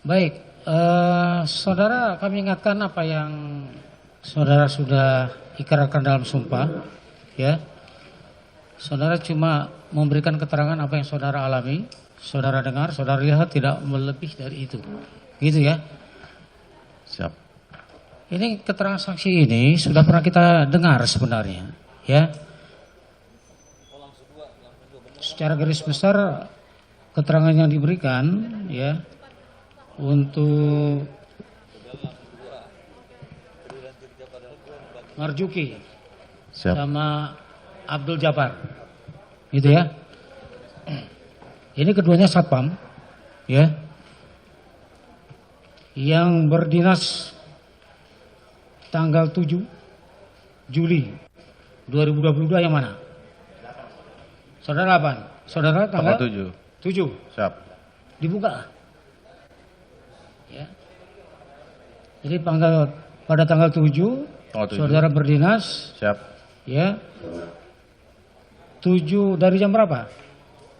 Baik, saudara kami ingatkan apa yang saudara sudah ikrarkan dalam sumpah, ya. Saudara cuma memberikan keterangan apa yang saudara alami, saudara dengar, saudara lihat, tidak melebih dari itu, gitu ya. Siap. Ini keterangan saksi ini sudah pernah kita dengar sebenarnya, ya. Secara garis besar keterangan yang diberikan, ya, untuk Marjuki Siap. sama Abdul Jabbar, gitu ya. Ini keduanya satpam, ya, yang berdinas tanggal 7 Juli 2022 yang mana? Saudara 8. Saudara tanggal 7. 7. Siap. Dibuka. Ya. Jadi pada tanggal 7, saudara berdinas. Siap. Ya. 7 dari jam berapa?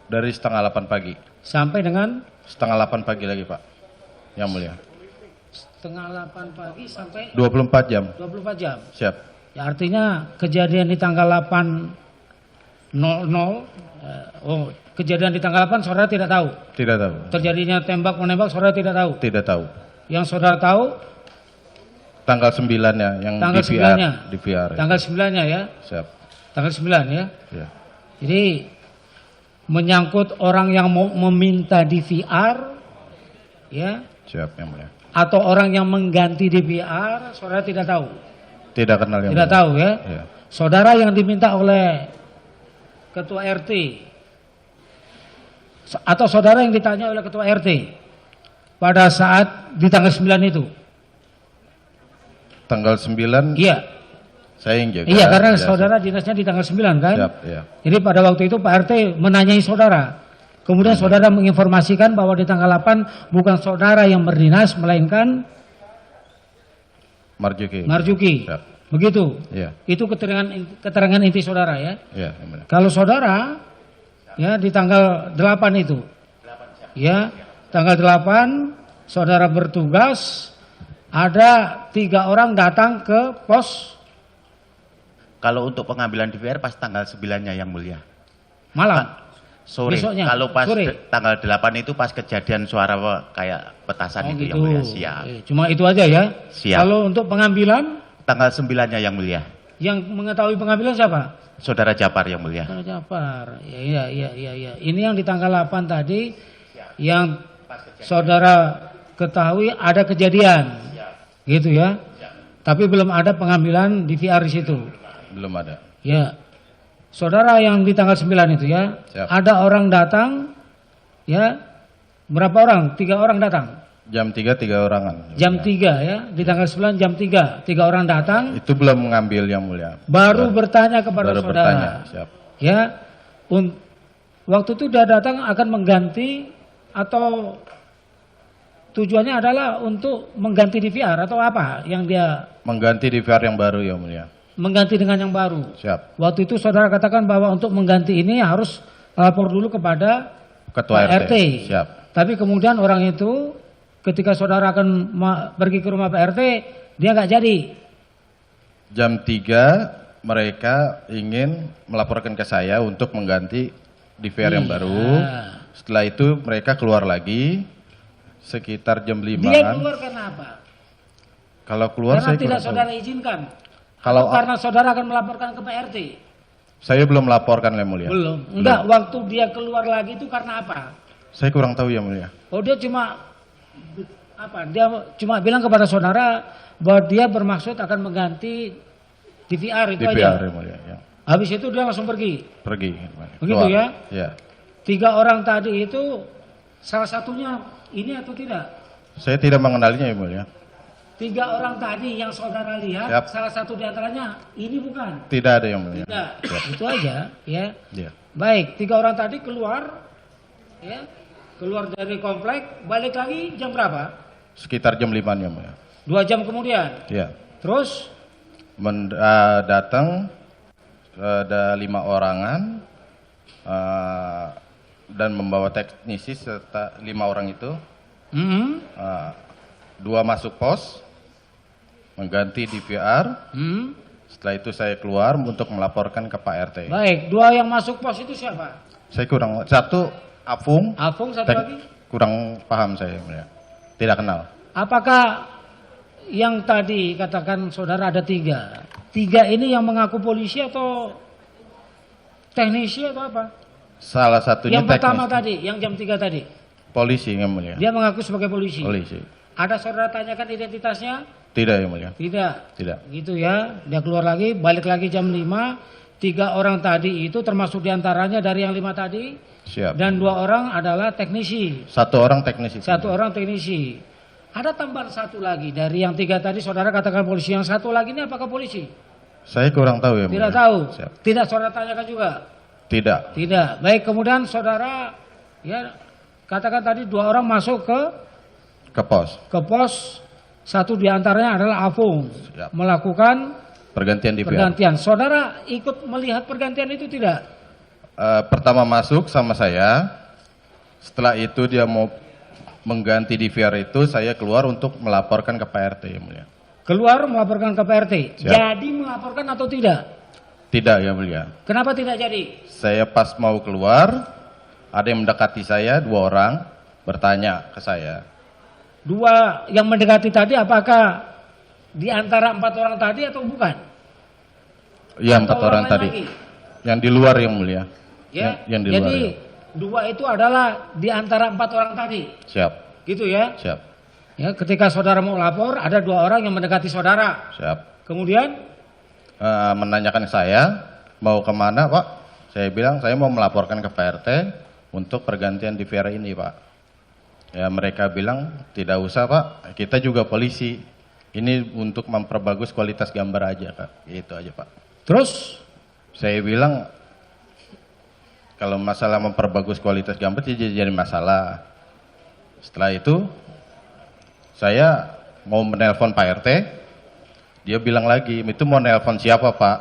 Dari setengah 8 pagi. Sampai dengan? Setengah 8 pagi lagi, Pak. Yang mulia. Setengah 8 pagi sampai? 24 jam. 24 jam. Siap. Ya, artinya kejadian di tanggal 8.00. Kejadian di tanggal 8 saudara tidak tahu? Tidak tahu. Terjadinya tembak menembak saudara tidak tahu? Tidak tahu. Yang saudara tahu? Tanggal 9-nya yang tanggal di VR. 9-nya. Di VR. Tanggal 9-nya ya? Siap. Tanggal 9 ya? Ya. Jadi menyangkut orang yang mau meminta di VR, ya? Siap, yang mulia. Atau orang yang mengganti di VR, saudara tidak tahu? Tidak kenal yang tidak mulia. Tahu ya? Ya. Saudara yang diminta oleh ketua RT atau saudara yang ditanya oleh ketua RT pada saat di tanggal 9 itu? Tanggal 9? Iya. Saya yang jaga. Iya, karena ya, saudara dinasnya di tanggal 9 kan? Siap, ya. Jadi pada waktu itu Pak RT menanyai saudara. Kemudian saudara menginformasikan bahwa di tanggal 8 bukan saudara yang berdinas, melainkan Marjuki. Siap. Begitu? Iya. Itu keterangan inti saudara ya? Iya, yang mulia. Kalau saudara ya di tanggal 8 itu, ya tanggal 8 saudara bertugas, ada 3 orang datang ke pos. Kalau untuk pengambilan DVR pas tanggal 9-nya yang mulia. Malam. Sore. Besoknya. Kalau pas Sore. tanggal 8 itu pas kejadian suara kayak petasan itu gitu. yang mulia. Siap. Cuma itu aja ya. Siap. Kalau untuk pengambilan, Tanggal 9-nya yang mulia. yang mengetahui pengambilan siapa? Saudara Japar yang mulia. Saudara Japar. Iya. Ini yang di tanggal 8 tadi yang saudara ketahui ada kejadian. Gitu ya. Tapi belum ada pengambilan DVR di situ. Belum ada. Ya. Saudara yang di tanggal 9 itu ya. Siap. Ada orang datang ya. Berapa orang? 3 orang datang. Jam 3 orangan. Jam 3 ya. Di tanggal 9 jam 3. 3 orang datang. Itu belum mengambil yang mulia. Baru bertanya kepada baru saudara. Bertanya. Siap. Ya. Waktu itu dia datang akan mengganti atau tujuannya adalah untuk mengganti DVR atau apa yang dia Mengganti DVR yang baru yang mulia. mengganti dengan yang baru. Siap. Waktu itu saudara katakan bahwa untuk mengganti ini harus lapor dulu kepada Ketua Pak RT. Siap. Tapi kemudian orang itu ketika saudara akan pergi ke rumah Pak RT, dia nggak jadi. Jam 3 mereka ingin melaporkan ke saya untuk mengganti DVR yang baru. Setelah itu mereka keluar lagi sekitar jam 5-an. Dia keluar karena apa? Kalau keluar Karena saya tidak kurang saudara tahu. izinkan. Kalau Karena saudara akan melaporkan ke Pak RT. saya belum melaporkan yang mulia. Belum. Enggak, waktu dia keluar lagi itu karena apa? Saya kurang tahu yang mulia. Oh, dia cuma apa? Dia cuma bilang kepada saudara bahwa dia bermaksud akan mengganti DVR itu DVR aja. yang mulia. Ya. Habis itu dia langsung pergi. Pergi. Begitu ya? Ya. 3 orang tadi itu salah satunya ini atau tidak? Saya tidak mengenalinya yang mulia. 3 orang tadi yang saudara lihat, Yap. salah satu di antaranya ini bukan? Tidak ada yang mulia. Tidak. Ya. Itu aja, ya. Ya. Baik, 3 orang tadi keluar, ya, keluar dari komplek, balik lagi jam berapa? Sekitar jam 5 yang mulia. 2 jam kemudian. Ya. Terus? Datang ada 5 orangan dan membawa teknisi serta 5 orang itu 2 masuk pos, mengganti DVR. Setelah itu saya keluar untuk melaporkan ke Pak RT. Baik, 2 yang masuk pos itu siapa? Saya kurang, 1 Afung. Afung, satu lagi? Kurang paham saya, yang mulia. Tidak kenal. Apakah yang tadi katakan saudara ada 3? 3 ini yang mengaku polisi atau teknisi atau apa? Salah satunya Yang pertama teknis. tadi, yang jam 3 tadi. Polisi, yang mulia. Dia mengaku sebagai polisi. Polisi. Ada saudara tanyakan identitasnya? Tidak, yang mulia. Tidak. Tidak. Gitu ya. Dia keluar lagi, balik lagi jam 5. 3 orang tadi itu termasuk diantaranya dari yang 5 tadi. Siap. Dan 2 orang adalah teknisi. 1 orang teknisi. 1 orang teknisi. Ada tambahan 1 lagi dari yang 3 tadi saudara katakan polisi. Yang 1 lagi ini apakah polisi? Saya kurang tahu, ya mulia. Tidak tahu. Siap. Tidak saudara tanyakan juga. Tidak. Tidak. Baik, kemudian saudara ya katakan tadi 2 orang masuk Ke pos. ke pos. 1 diantaranya adalah Afung. Siap. Melakukan Pergantian DVR. pergantian. Saudara ikut melihat pergantian itu tidak? Pertama masuk sama saya. Setelah itu dia mau mengganti DVR itu, saya keluar untuk melaporkan ke Pak RT, yang mulia. Keluar melaporkan ke Pak RT. Siap. Jadi melaporkan atau tidak? Tidak, yang mulia. Kenapa tidak jadi? Saya pas mau keluar, ada yang mendekati saya, 2 orang bertanya ke saya. 2 yang mendekati tadi apakah di antara 4 orang tadi atau bukan? Iya, 4 Atau orang lain tadi. lagi? Yang di luar, yang mulia. Ya. Yang di luar. Jadi Ya. 2 itu adalah di antara 4 orang tadi. Siap, Gitu ya. siap, Ya, ketika saudara mau lapor ada 2 orang yang mendekati saudara. siap. Kemudian Menanyakan saya, mau kemana, Pak? Saya bilang, saya mau melaporkan ke Pak RT untuk pergantian DVR ini, Pak. Ya, mereka bilang, tidak usah, Pak. Kita juga polisi. Ini untuk memperbagus kualitas gambar aja, Kak. Itu aja, Pak. terus Saya bilang, kalau masalah memperbagus kualitas gambar tidak jadi masalah. Setelah itu, saya mau menelpon Pak RT. Dia bilang lagi, itu mau nelpon siapa, Pak?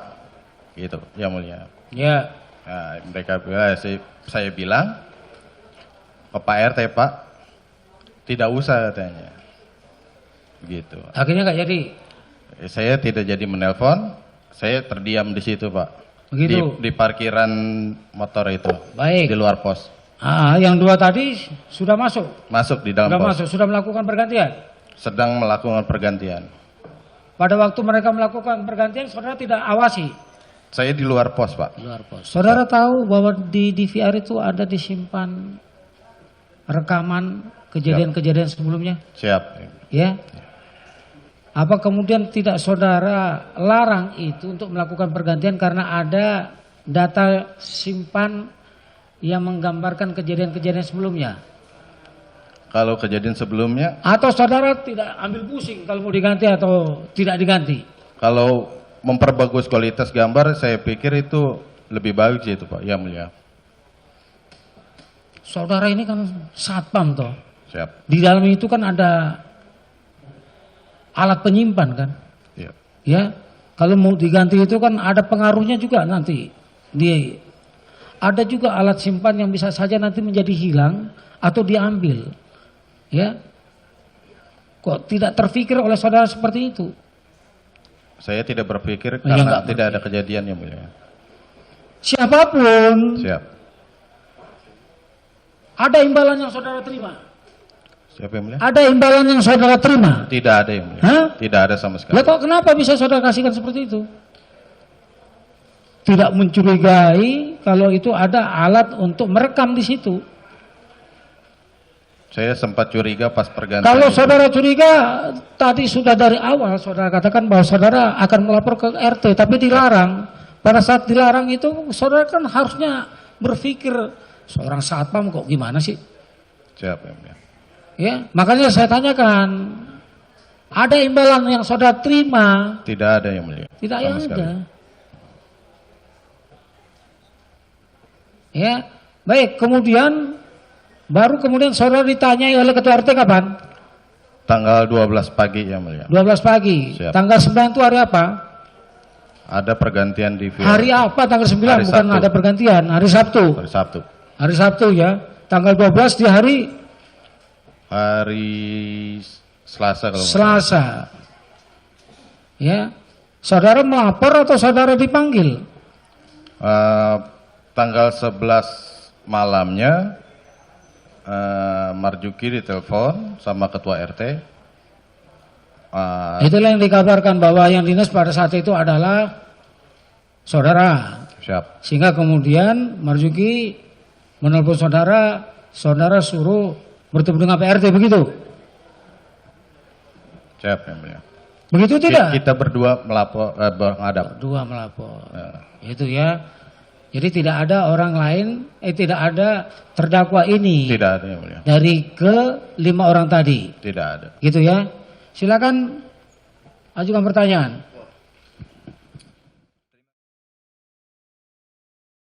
Gitu, yang mulia. ya Nah, mereka bilang, saya bilang, ke Pak RT, Pak, tidak usah katanya. Gitu. akhirnya nggak jadi. Saya tidak jadi menelpon, saya terdiam di situ, Pak. Begitu. Di parkiran motor itu. Baik. Di luar pos. Yang 2 tadi sudah masuk. Masuk di dalam Sudah pos. masuk, sudah melakukan pergantian. Sedang melakukan pergantian. Pada waktu mereka melakukan pergantian saudara tidak awasi. Saya di luar pos, Pak. Luar pos. Saudara tahu bahwa di DVR itu ada disimpan rekaman kejadian-kejadian sebelumnya? Siap. Ya. Apa kemudian tidak saudara larang itu untuk melakukan pergantian karena ada data simpan yang menggambarkan kejadian-kejadian sebelumnya? Kalau kejadian sebelumnya, Atau saudara tidak ambil pusing kalau mau diganti atau tidak diganti? kalau memperbagus kualitas gambar, saya pikir itu lebih bagus itu, Pak. Ya, mulia. Saudara ini kan satpam toh. Siap. Di dalam itu kan ada alat penyimpan kan. Iya. Ya. Kalau mau diganti itu kan ada pengaruhnya juga nanti. Ada juga alat simpan yang bisa saja nanti menjadi hilang atau diambil. Ya. Kok tidak terfikir oleh saudara seperti itu? Saya tidak berpikir Ya, karena enggak tidak ada kejadian, yang mulia. Siapapun Siap. ada imbalan yang saudara terima. Siapa, yang mulia? Ada imbalan yang saudara terima. Tidak ada, yang mulia. Hah? Tidak ada sama sekali. Lah kok kenapa bisa saudara kasihkan seperti itu? Tidak mencurigai kalau itu ada alat untuk merekam di situ. Saya sempat curiga pas pergantian. Kalau itu. saudara curiga, tadi sudah dari awal saudara katakan bahwa saudara akan melapor ke RT, tapi dilarang. Pada saat dilarang itu, saudara kan harusnya berpikir, seorang satpam kok gimana sih? Siap, yang mulia. Ya, makanya saya tanyakan, ada imbalan yang saudara terima? Tidak ada, yang mulia. Tidak Sama ada. sekali. Ya, baik. Baru kemudian saudara ditanyai oleh ketua RT kapan? Tanggal 12 pagi, yang mulia. 12 pagi. Siap. Tanggal 9 itu hari apa? Ada pergantian di Hari apa tanggal 9? Hari Bukan Sabtu. ada pergantian. Hari Sabtu. Hari Sabtu. Hari Sabtu ya. Tanggal 12 di hari Hari Selasa kalau nggak salah. Selasa. Ya. Saudara melapor atau saudara dipanggil? Tanggal 11 malamnya Marjuki ditelepon sama ketua RT. Itulah yang dikabarkan bahwa yang dinas pada saat itu adalah saudara. Siap. Sehingga kemudian Marjuki menelpon saudara, saudara suruh bertemu dengan PRT begitu. Siap yang mulia. Begitu tidak? Kita berdua menghadap. Berdua melapor. Ya. Itu ya. Jadi tidak ada orang lain, tidak ada terdakwa ini. Tidak ada yang mulia. Dari ke 5 orang tadi. Tidak ada. Gitu ya. Silakan ajukan pertanyaan.